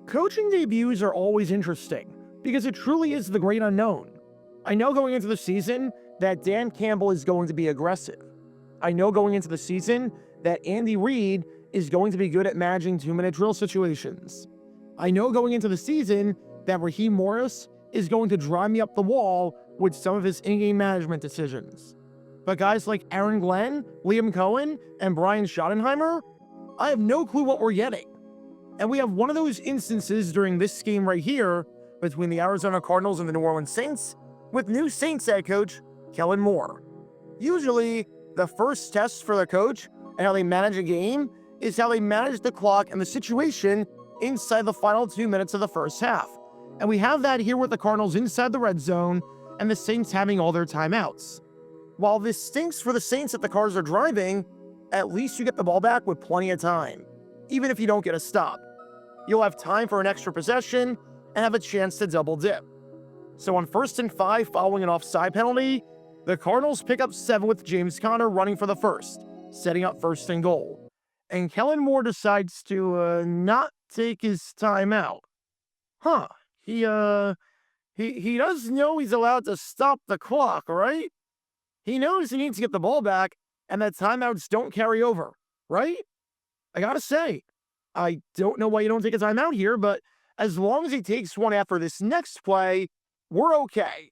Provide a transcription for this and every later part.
Coaching debuts are always interesting because it truly is the great unknown. I know going into the season that Dan Campbell is going to be aggressive. I know going into the season that Andy Reid is going to be good at managing 2-minute drill situations. I know going into the season that Raheem Morris is going to drive me up the wall with some of his in-game management decisions. But guys like Aaron Glenn, Liam Cohen, and Brian Schottenheimer, I have no clue what we're getting. And we have one of those instances during this game right here between the Arizona Cardinals and the New Orleans Saints with new Saints head coach Kellen Moore. Usually, the first test for the coach and how they manage a game is how they manage the clock and the situation inside the final 2 minutes of the first half. And we have that here with the Cardinals inside the red zone and the Saints having all their timeouts. While this stinks for the Saints that the Cards are driving, at least you get the ball back with plenty of time, even if you don't get a stop. You'll have time for an extra possession and have a chance to double dip. So on 1st and 5 following an offside penalty, the Cardinals pick up 7 with James Conner running for the first, setting up 1st and goal. And Kellen Moore decides to not take his timeout. He does know he's allowed to stop the clock, right? He knows he needs to get the ball back and that timeouts don't carry over, right? I gotta say, I don't know why you don't take a timeout here, but as long as he takes one after this next play, we're okay.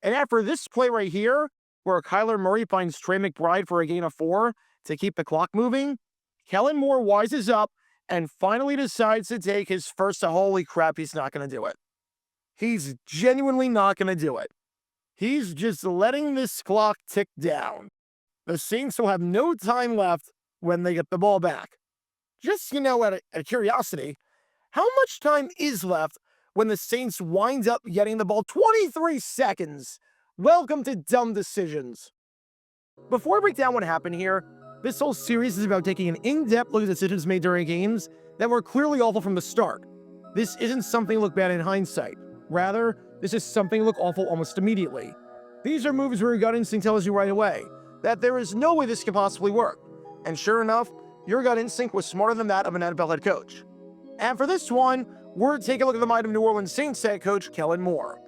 And after this play right here, where Kyler Murray finds Trey McBride for a gain of 4 to keep the clock moving, Kellen Moore wises up and finally decides to take his first. Holy crap, he's not going to do it. He's genuinely not going to do it. He's just letting this clock tick down. The Saints will have no time left when they get the ball back. Just, out of curiosity, how much time is left when the Saints wind up getting the ball? 23 seconds. Welcome to Dumb Decisions. Before I break down what happened here, this whole series is about taking an in-depth look at decisions made during games that were clearly awful from the start. This isn't something to look bad in hindsight. Rather, this is something to look awful almost immediately. These are moves where your gut instinct tells you right away that there is no way this could possibly work. And sure enough, your gut instinct was smarter than that of an NFL head coach. And for this one, we're taking a look at the mind of New Orleans Saints head coach Kellen Moore.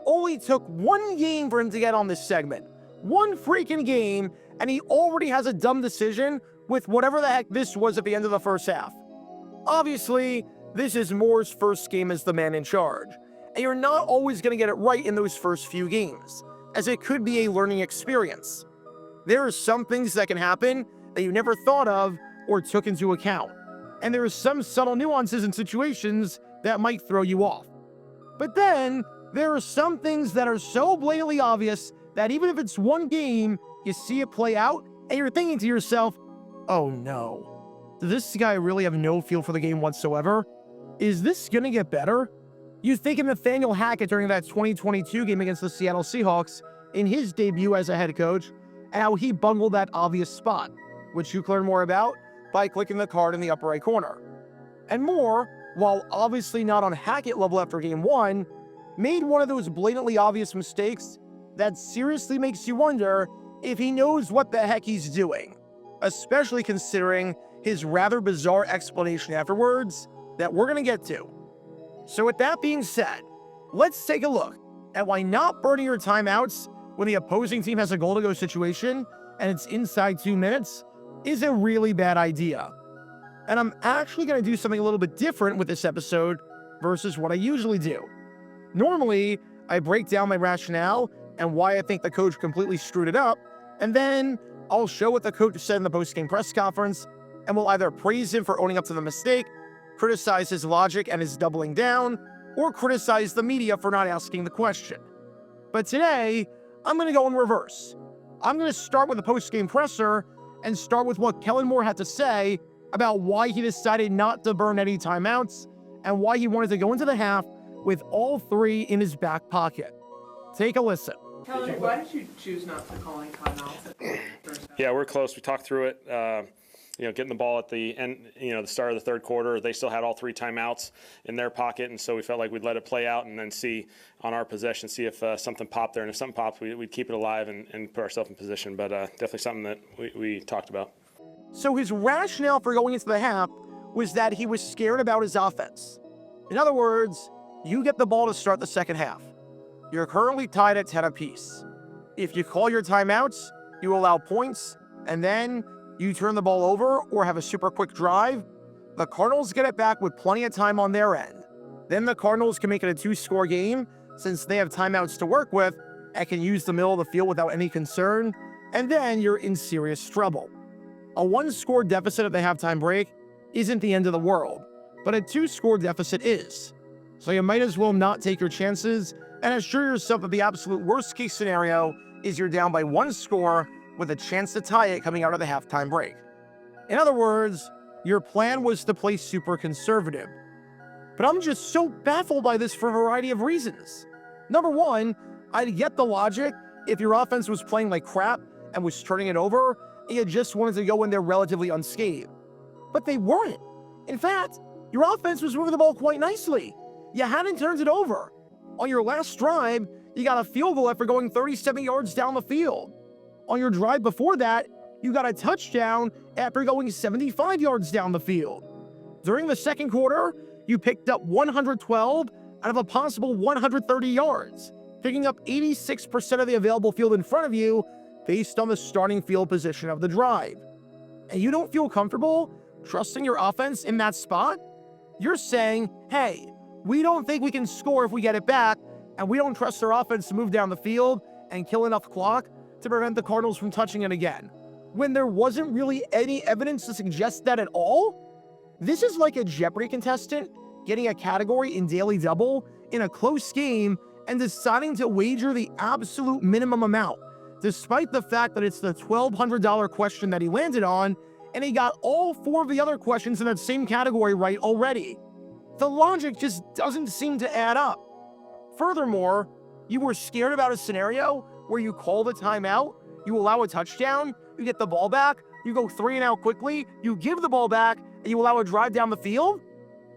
Only took one game for him to get on this segment. One freaking game, and he already has a dumb decision with whatever the heck this was at the end of the first half. Obviously, this is Moore's first game as the man in charge, and you're not always going to get it right in those first few games, as it could be a learning experience. There are some things that can happen that you never thought of or took into account, and there are some subtle nuances in situations that might throw you off. But then, there are some things that are so blatantly obvious that even if it's one game, you see it play out, and you're thinking to yourself, oh no, does this guy really have no feel for the game whatsoever? Is this gonna get better? You think of Nathaniel Hackett during that 2022 game against the Seattle Seahawks in his debut as a head coach, and how he bungled that obvious spot, which you can learn more about by clicking the card in the upper right corner. And Moore, while obviously not on Hackett level after game 1, made one of those blatantly obvious mistakes that seriously makes you wonder if he knows what the heck he's doing, especially considering his rather bizarre explanation afterwards that we're going to get to. So with that being said, let's take a look at why not burning your timeouts when the opposing team has a goal-to-go situation and it's inside 2 minutes is a really bad idea. And I'm actually going to do something a little bit different with this episode versus what I usually do. Normally, I break down my rationale and why I think the coach completely screwed it up, and then I'll show what the coach said in the post-game press conference, and we'll either praise him for owning up to the mistake, criticize his logic and his doubling down, or criticize the media for not asking the question. But today, I'm going to go in reverse. I'm going to start with the post-game presser and start with what Kellen Moore had to say about why he decided not to burn any timeouts and why he wanted to go into the half with all 3 in his back pocket. Take a listen. Kellen, why did you choose not to call any timeouts at the first half? Yeah, we're close. We talked through it. Getting the ball at the end, the start of the third quarter, they still had all 3 timeouts in their pocket, and so we felt like we'd let it play out and then see on our possession, see if something popped there. And if something popped, we'd keep it alive and put ourselves in position. But definitely something that we talked about. So his rationale for going into the half was that he was scared about his offense. In other words, you get the ball to start the second half. You're currently tied at 10 apiece. If you call your timeouts, you allow points, and then you turn the ball over or have a super quick drive, the Cardinals get it back with plenty of time on their end. Then the Cardinals can make it a 2-score game since they have timeouts to work with and can use the middle of the field without any concern, and then you're in serious trouble. A 1-score deficit at the halftime break isn't the end of the world, but a 2-score deficit is. So you might as well not take your chances and assure yourself that the absolute worst case scenario is you're down by 1 score with a chance to tie it coming out of the halftime break. In other words, your plan was to play super conservative. But I'm just so baffled by this for a variety of reasons. Number one, I'd get the logic if your offense was playing like crap and was turning it over, and you just wanted to go in there relatively unscathed. But they weren't. In fact, your offense was moving the ball quite nicely. You hadn't turned it over. On your last drive, you got a field goal after going 37 yards down the field. On your drive before that, you got a touchdown after going 75 yards down the field. During the second quarter, you picked up 112 out of a possible 130 yards, picking up 86% of the available field in front of you based on the starting field position of the drive. And you don't feel comfortable trusting your offense in that spot? You're saying, hey, we don't think we can score if we get it back, and we don't trust their offense to move down the field and kill enough clock to prevent the Cardinals from touching it again, when there wasn't really any evidence to suggest that at all? This is like a Jeopardy contestant getting a category in Daily Double in a close game and deciding to wager the absolute minimum amount, despite the fact that it's the $1,200 question that he landed on, and he got all 4 of the other questions in that same category right already. The logic just doesn't seem to add up. Furthermore, you were scared about a scenario where you call the timeout, you allow a touchdown, you get the ball back, you go 3 and out quickly, you give the ball back, and you allow a drive down the field?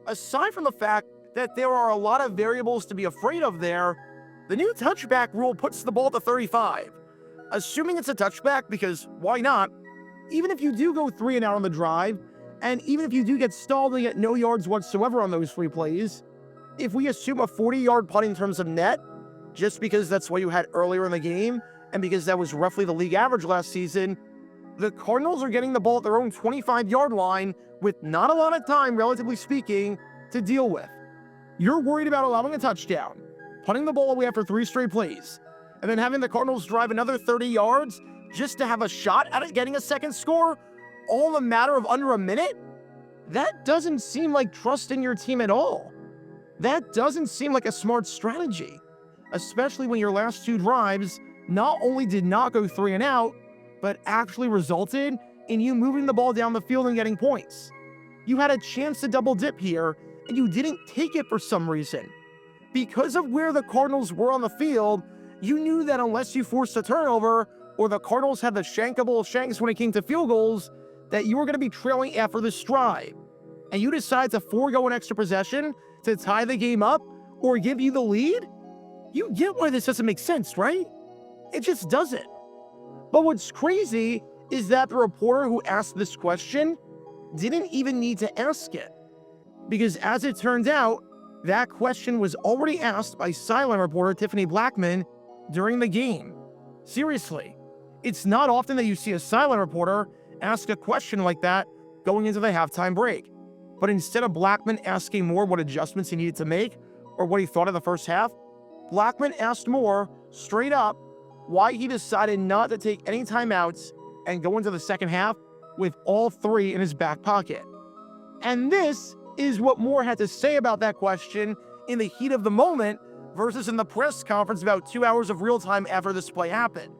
Aside from the fact that there are a lot of variables to be afraid of there, the new touchback rule puts the ball at the 35. Assuming it's a touchback, because why not? Even if you do go 3 and out on the drive, and even if you do get stalled and get no yards whatsoever on those 3 plays, if we assume a 40-yard punt in terms of net, just because that's what you had earlier in the game, and because that was roughly the league average last season, the Cardinals are getting the ball at their own 25-yard line with not a lot of time, relatively speaking, to deal with. You're worried about allowing a touchdown, punting the ball away after 3 straight plays, and then having the Cardinals drive another 30 yards just to have a shot at it getting a second score, all in a matter of under a minute? That doesn't seem like trust in your team at all. That doesn't seem like a smart strategy, especially when your last 2 drives not only did not go 3 and out, but actually resulted in you moving the ball down the field and getting points. You had a chance to double dip here, and you didn't take it for some reason. Because of where the Cardinals were on the field, you knew that unless you forced a turnover, or the Cardinals had the shankable shanks when it came to field goals, that you were going to be trailing after this drive. And you decide to forego an extra possession to tie the game up or give you the lead? You get why this doesn't make sense, right? It just doesn't. But what's crazy is that the reporter who asked this question didn't even need to ask it. Because as it turned out, that question was already asked by sideline reporter Tiffany Blackman during the game. Seriously, it's not often that you see a sideline reporter ask a question like that going into the halftime break. But instead of Blackman asking Moore what adjustments he needed to make or what he thought of the first half, Blackman asked Moore straight up why he decided not to take any timeouts and go into the second half with all 3 in his back pocket. And this is what Moore had to say about that question in the heat of the moment versus in the press conference about 2 hours of real time after this play happened.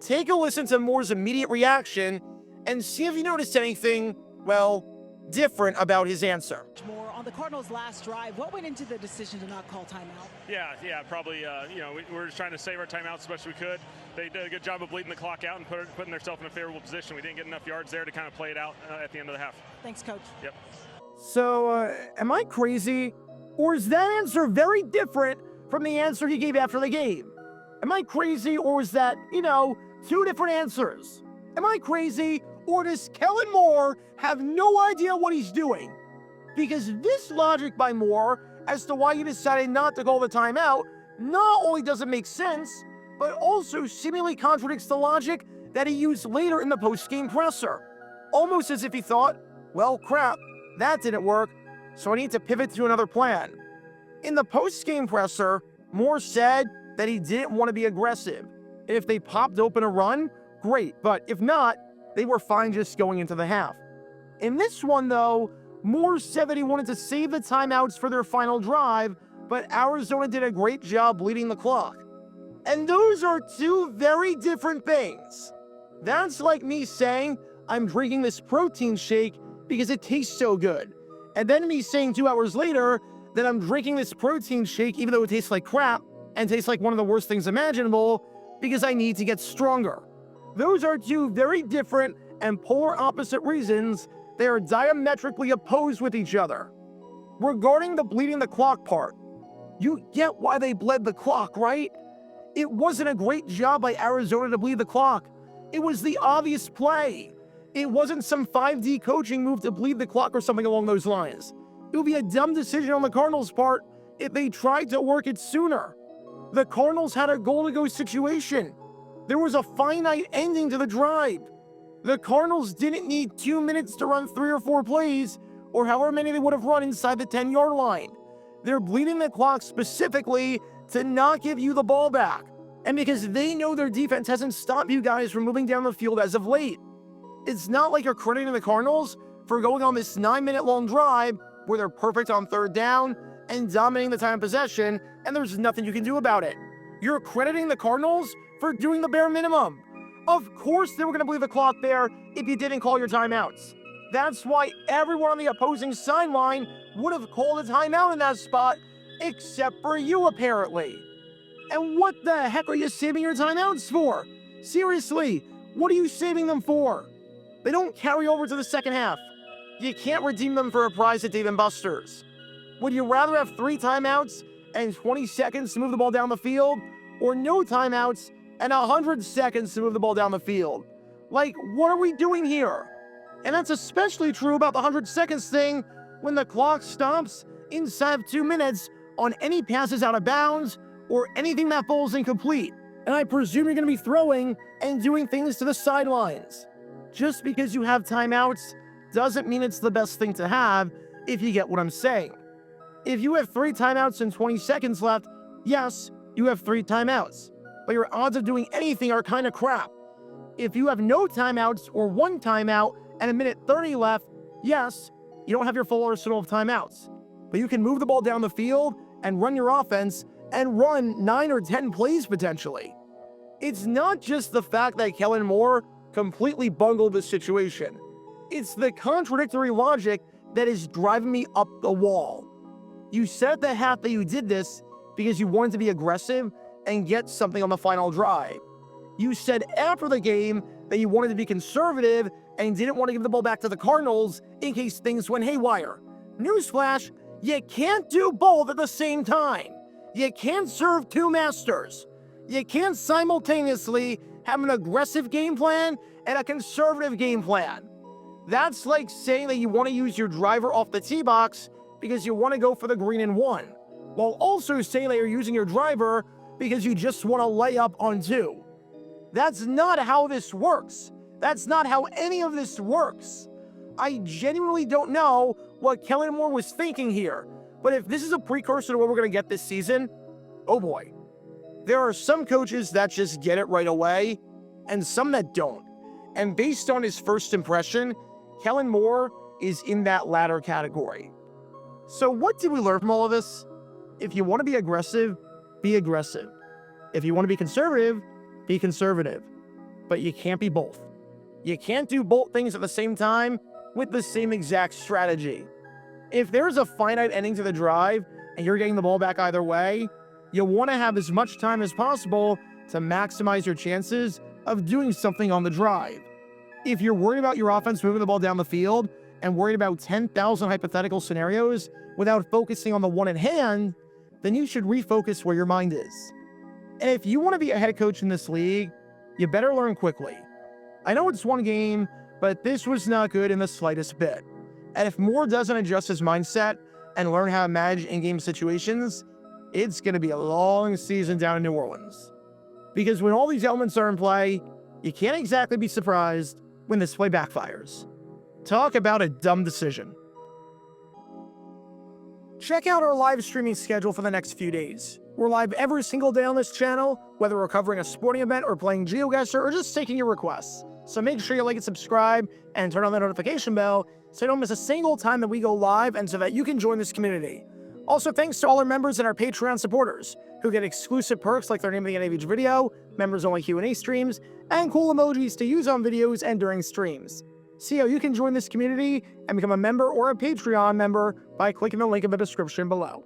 Take a listen to Moore's immediate reaction and see if you noticed anything, well, different about his answer. More on the Cardinals' last drive, what went into the decision to not call timeout? Yeah, probably, we were just trying to save our timeouts as much as we could. They did a good job of bleeding the clock out and putting themselves in a favorable position. We didn't get enough yards there to kind of play it out at the end of the half. Thanks, Coach. Yep. So, am I crazy? Or is that answer very different from the answer he gave after the game? Am I crazy, or was that, 2 different answers? Am I crazy, or does Kellen Moore have no idea what he's doing? Because this logic by Moore as to why he decided not to call the timeout not only doesn't make sense, but also seemingly contradicts the logic that he used later in the post-game presser. Almost as if he thought, well, crap, that didn't work, so I need to pivot to another plan. In the post-game presser, Moore said that he didn't want to be aggressive. If they popped open a run, great, but if not, they were fine just going into the half. In this one, though, Moore said that he wanted to save the timeouts for their final drive, but Arizona did a great job bleeding the clock. And those are two very different things. That's like me saying, I'm drinking this protein shake because it tastes so good. And then me saying 2 hours later that I'm drinking this protein shake even though it tastes like crap and tastes like one of the worst things imaginable because I need to get stronger. Those are two very different and polar opposite reasons. They are diametrically opposed with each other. Regarding the bleeding the clock part, you get why they bled the clock, right? It wasn't a great job by Arizona to bleed the clock. It was the obvious play. It wasn't some 5D coaching move to bleed the clock or something along those lines. It would be a dumb decision on the Cardinals' part if they tried to work it sooner. The Cardinals had a goal-to-go situation. There was a finite ending to the drive. The Cardinals didn't need 2 minutes to run 3 or 4 plays, or however many they would have run inside the 10-yard line. They're bleeding the clock specifically to not give you the ball back, and because they know their defense hasn't stopped you guys from moving down the field as of late. It's not like you're crediting the Cardinals for going on this 9-minute long drive where they're perfect on third down and dominating the time of possession, and there's nothing you can do about it. You're crediting the Cardinals for doing the bare minimum. Of course they were going to bleed the clock there if you didn't call your timeouts. That's why everyone on the opposing sideline would have called a timeout in that spot, except for you, apparently. And what the heck are you saving your timeouts for? Seriously, what are you saving them for? They don't carry over to the second half. You can't redeem them for a prize at Dave & Buster's. Would you rather have 3 timeouts and 20 seconds to move the ball down the field, or no timeouts and 100 seconds to move the ball down the field? Like, what are we doing here? And that's especially true about the 100 seconds thing when the clock stops inside of 2 minutes on any passes out of bounds or anything that falls incomplete. And I presume you're going to be throwing and doing things to the sidelines. Just because you have timeouts doesn't mean it's the best thing to have, if you get what I'm saying. If you have 3 timeouts and 20 seconds left, yes, you have 3 timeouts, but your odds of doing anything are kind of crap. If you have no timeouts or 1 timeout and 1:30 left, yes, you don't have your full arsenal of timeouts, but you can move the ball down the field and run your offense and run 9 or 10 plays potentially. It's not just the fact that Kellen Moore completely bungled the situation. It's the contradictory logic that is driving me up the wall. You said at the half that you did this because you wanted to be aggressive and get something on the final drive. You said after the game that you wanted to be conservative and didn't want to give the ball back to the Cardinals in case things went haywire. Newsflash, you can't do both at the same time. You can't serve 2 masters. You can't simultaneously have an aggressive game plan and a conservative game plan. That's like saying that you want to use your driver off the tee box because you want to go for the green and 1, while also saying that you're using your driver because you just want to lay up on 2. That's not how this works. That's not how any of this works. I genuinely don't know what Kellen Moore was thinking here, but if this is a precursor to what we're going to get this season, oh boy. There are some coaches that just get it right away, and some that don't. And based on his first impression, Kellen Moore is in that latter category. So what did we learn from all of this? If you want to be aggressive, be aggressive. If you want to be conservative, be conservative. But you can't be both. You can't do both things at the same time with the same exact strategy. If there's a finite ending to the drive and you're getting the ball back either way, you'll want to have as much time as possible to maximize your chances of doing something on the drive. If you're worried about your offense moving the ball down the field and worried about 10,000 hypothetical scenarios without focusing on the one at hand, then you should refocus where your mind is. And if you want to be a head coach in this league, you better learn quickly. I know it's 1 game, but this was not good in the slightest bit. And if Moore doesn't adjust his mindset and learn how to manage in-game situations, it's going to be a long season down in New Orleans. Because when all these elements are in play, you can't exactly be surprised when this play backfires. Talk about a dumb decision. Check out our live streaming schedule for the next few days. We're live every single day on this channel, whether we're covering a sporting event or playing GeoGuessr or just taking your requests. So make sure you like and subscribe and turn on the notification bell so you don't miss a single time that we go live and so that you can join this community. Also, thanks to all our members and our Patreon supporters who get exclusive perks like their name of the end of each video, members-only Q&A streams, and cool emojis to use on videos and during streams. See how you can join this community and become a member or a Patreon member by clicking the link in the description below.